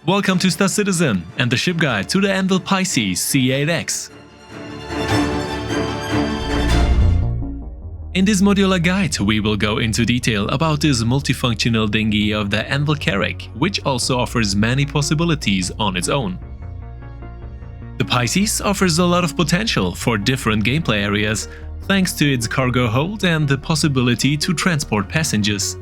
Welcome to Star Citizen and the ship guide to the Anvil Pisces C8X. In this modular guide, we will go into detail about this multifunctional dinghy of the Anvil Carrack, which also offers many possibilities on its own. The Pisces offers a lot of potential for different gameplay areas, thanks to its cargo hold and the possibility to transport passengers.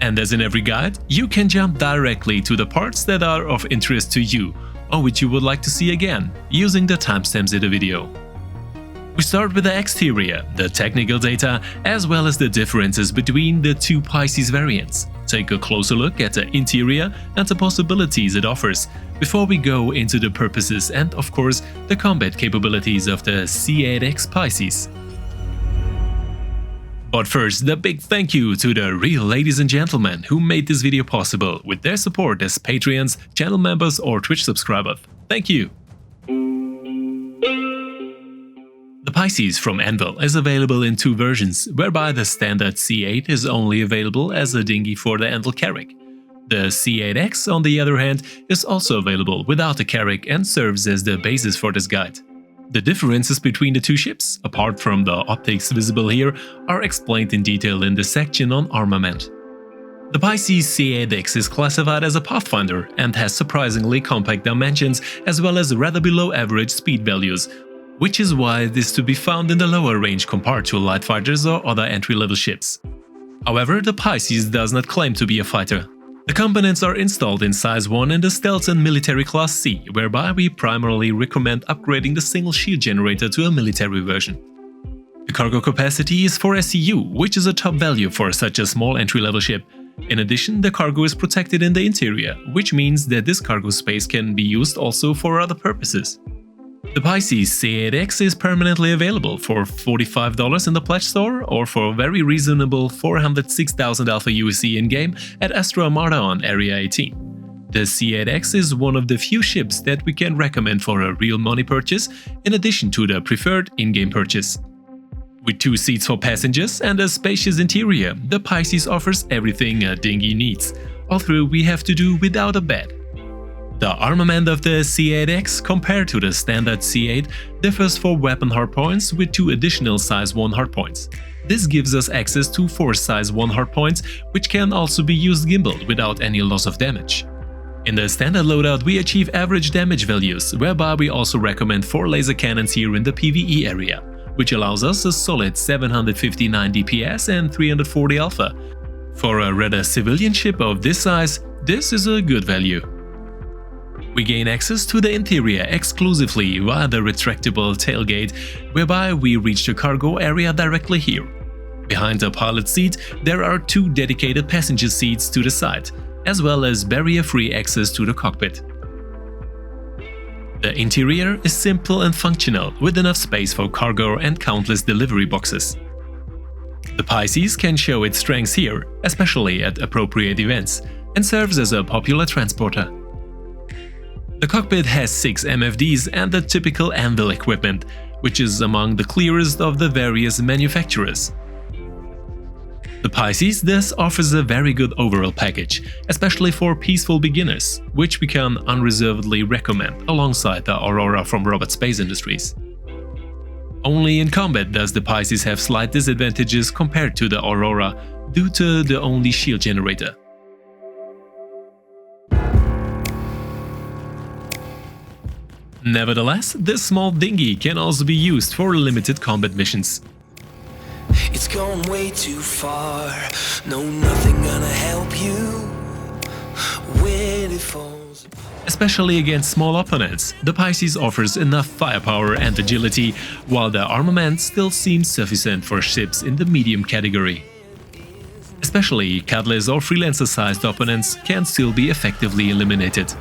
And as in every guide, you can jump directly to the parts that are of interest to you, or which you would like to see again, using the timestamps in the video. We start with the exterior, the technical data, as well as the differences between the two Pisces variants. Take a closer look at the interior and the possibilities it offers, before we go into the purposes and, of course, the combat capabilities of the C8X Pisces. But first, the big thank you to the real ladies and gentlemen who made this video possible with their support as Patreons, channel members or Twitch subscribers. Thank you! The Pisces from Anvil is available in two versions, whereby the standard C8 is only available as a dinghy for the Anvil Carrack. The C8X, on the other hand, is also available without the Carrack and serves as the basis for this guide. The differences between the two ships, apart from the optics visible here, are explained in detail in the section on armament. The Pisces C8X is classified as a pathfinder and has surprisingly compact dimensions as well as rather below average speed values, which is why it is to be found in the lower range compared to light fighters or other entry-level ships. However, the Pisces does not claim to be a fighter. The components are installed in Size 1 in the Stealth and Military Class C, whereby we primarily recommend upgrading the single shield generator to a military version. The cargo capacity is 4 SCU, which is a top value for such a small entry-level ship. In addition, the cargo is protected in the interior, which means that this cargo space can be used also for other purposes. The Pisces C8X is permanently available for $45 in the Pledge Store or for a very reasonable 406,000 Alpha USD in-game at Astra Armada on Area 18. The C8X is one of the few ships that we can recommend for a real money purchase, in addition to the preferred in-game purchase. With 2 seats for passengers and a spacious interior, the Pisces offers everything a dinghy needs, although we have to do without a bed. The armament of the C8X compared to the standard C8 differs for weapon hardpoints with 2 additional Size 1 hardpoints. This gives us access to 4 Size 1 hardpoints, which can also be used gimbaled without any loss of damage. In the standard loadout we achieve average damage values, whereby we also recommend 4 laser cannons here in the PvE area, which allows us a solid 759 DPS and 340 alpha. For a rather civilian ship of this size, this is a good value. We gain access to the interior exclusively via the retractable tailgate, whereby we reach the cargo area directly here. Behind the pilot seat, there are 2 dedicated passenger seats to the side, as well as barrier-free access to the cockpit. The interior is simple and functional, with enough space for cargo and countless delivery boxes. The Pisces can show its strengths here, especially at appropriate events, and serves as a popular transporter. The cockpit has 6 MFDs and the typical Anvil equipment, which is among the clearest of the various manufacturers. The Pisces thus offers a very good overall package, especially for peaceful beginners, which we can unreservedly recommend alongside the Aurora from Robert Space Industries. Only in combat does the Pisces have slight disadvantages compared to the Aurora due to the only shield generator. Nevertheless, this small dinghy can also be used for limited combat missions. It's gone way too far. No, nothing gonna help you when it falls apart. Especially against small opponents, the Pisces offers enough firepower and agility, while the armament still seems sufficient for ships in the medium category. Especially Cutlass or Freelancer-sized opponents can still be effectively eliminated.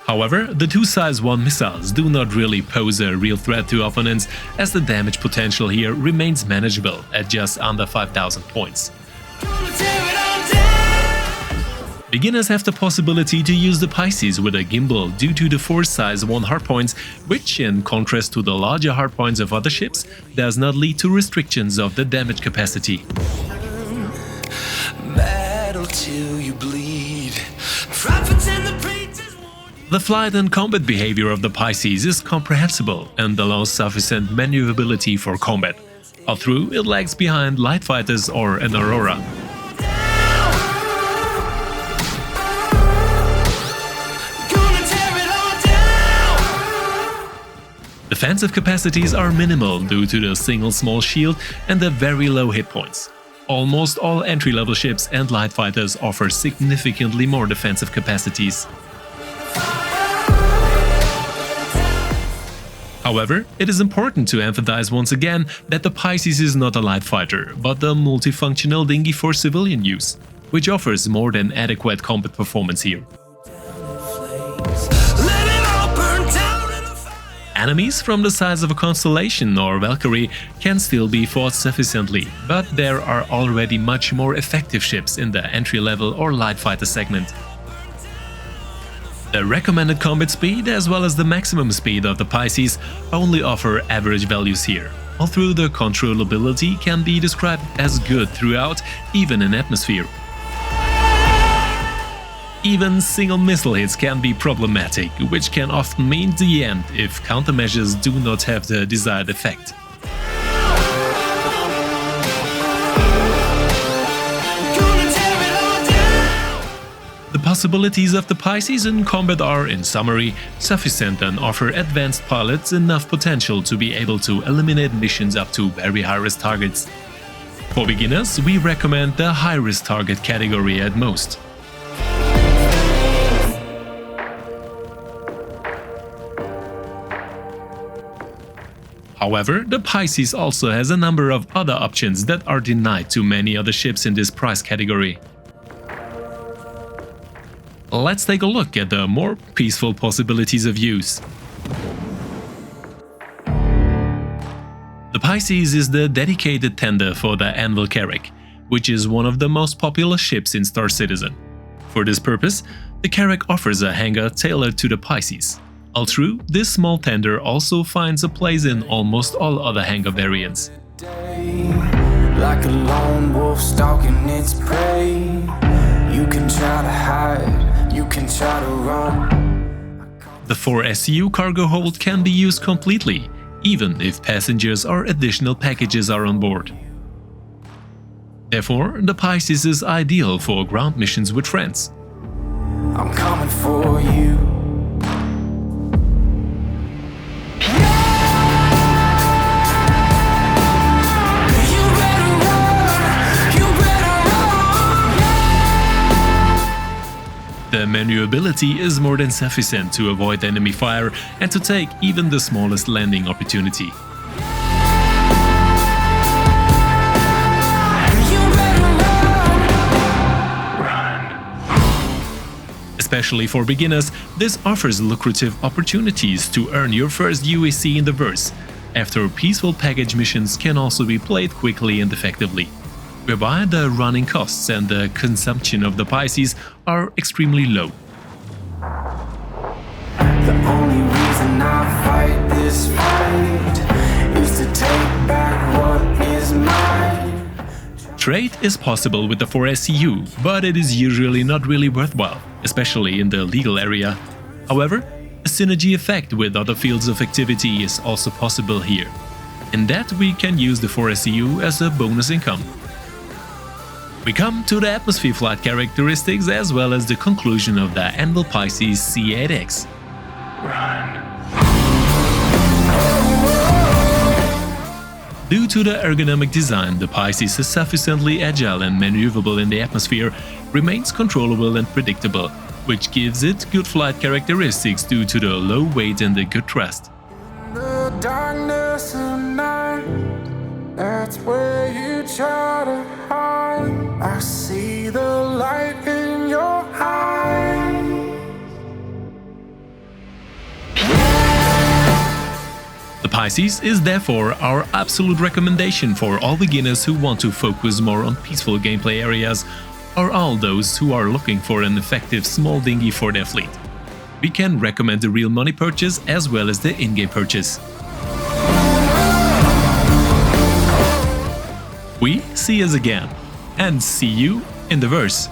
However, the 2 Size 1 missiles do not really pose a real threat to opponents, as the damage potential here remains manageable at just under 5,000 points. Beginners have the possibility to use the Pisces with a gimbal due to the 4 Size 1 hardpoints, which, in contrast to the larger hardpoints of other ships, does not lead to restrictions of the damage capacity. The flight and combat behavior of the Pisces is comprehensible and allows sufficient maneuverability for combat, although it lags behind light fighters or an Aurora. Defensive capacities are minimal due to the single small shield and the very low hit points. Almost all entry-level ships and light fighters offer significantly more defensive capacities. However, it is important to emphasize once again that the Pisces is not a light fighter, but a multifunctional dinghy for civilian use, which offers more than adequate combat performance here. Enemies from the size of a Constellation or Valkyrie can still be fought sufficiently, but there are already much more effective ships in the entry-level or light fighter segment. The recommended combat speed as well as the maximum speed of the Pisces only offer average values here, although the controllability can be described as good throughout, even in atmosphere. Even single missile hits can be problematic, which can often mean the end if countermeasures do not have the desired effect. The possibilities of the Pisces in combat are, in summary, sufficient and offer advanced pilots enough potential to be able to eliminate missions up to very high-risk targets. For beginners, we recommend the high-risk target category at most. However, the Pisces also has a number of other options that are denied to many other ships in this price category. Let's take a look at the more peaceful possibilities of use. The Pisces is the dedicated tender for the Anvil Carrack, which is one of the most popular ships in Star Citizen. For this purpose, the Carrack offers a hangar tailored to the Pisces. Although this small tender also finds a place in almost all other hangar variants. Like a lone wolf stalking its prey. You can try to hide, you can try to run. The 4SU cargo hold can be used completely, even if passengers or additional packages are on board. Therefore, the Pisces is ideal for ground missions with friends. I'm coming for you. The maneuverability is more than sufficient to avoid enemy fire and to take even the smallest landing opportunity. Especially for beginners, this offers lucrative opportunities to earn your first UAC in the verse, after peaceful package missions can also be played quickly and effectively, whereby the running costs and the consumption of the Pisces are extremely low. The only reason I fight this fight is to take back what is mine. Trade is possible with the 4SCU, but it is usually not really worthwhile, especially in the legal area. However, a synergy effect with other fields of activity is also possible here. In that we can use the 4SCU as a bonus income. We come to the atmosphere flight characteristics as well as the conclusion of the Anvil Pisces C8X. Due to the ergonomic design, the Pisces is sufficiently agile and maneuverable in the atmosphere, remains controllable and predictable, which gives it good flight characteristics due to the low weight and the good thrust. The darkness of night, that's where you try to hide. I see the light in your eyes. The Pisces is therefore our absolute recommendation for all beginners who want to focus more on peaceful gameplay areas, or all those who are looking for an effective small dinghy for their fleet. We can recommend the real money purchase as well as the in-game purchase. We see us again, and see you in the verse.